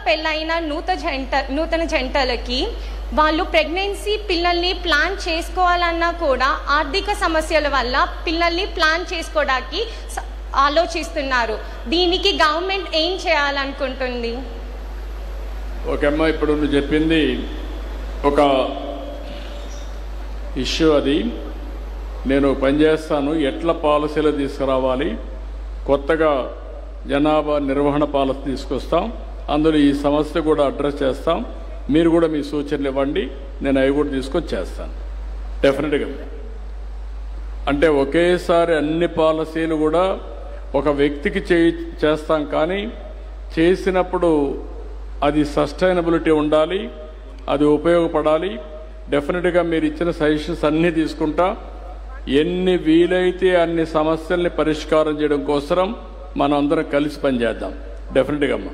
పెళ్ళైన నూతన జంటలకి వాళ్ళు ప్రెగ్నెన్సీ పిల్లల్ని ప్లాన్ చేసుకోవాలన్నా కూడా ఆర్థిక సమస్యల వల్ల పిల్లల్ని ప్లాన్ చేసుకోవడానికి ఆలోచిస్తున్నారు. దీనికి గవర్నమెంట్ ఏం చేయాలనుకుంటుంది? ఓకే అమ్మా, ఇప్పుడు నువ్వు చెప్పింది ఒక ఇష్యూ. అది నేను పనిచేస్తాను, ఎట్లా పాలసీలు తీసుకురావాలి, కొత్తగా జనాభా నిర్వహణ పాలసీ తీసుకొస్తాం, అందులో ఈ సమస్య కూడా అడ్రస్ చేస్తాం. మీరు కూడా మీ సూచనలు ఇవ్వండి, నేను అవి కూడా తీసుకొని చేస్తాను డెఫినెట్గా. అంటే ఒకేసారి అన్ని పాలసీలు కూడా ఒక వ్యక్తికి చేస్తాం, కానీ చేసినప్పుడు అది సస్టైనబిలిటీ ఉండాలి, అది ఉపయోగపడాలి. డెఫినెట్గా మీరు ఇచ్చిన సజెషన్స్ అన్నీ తీసుకుంటా. ఎన్ని వీలైతే అన్ని సమస్యల్ని పరిష్కారం చేయడం కోసం మనం అందరం కలిసి పనిచేద్దాం డెఫినెట్గా అమ్మా.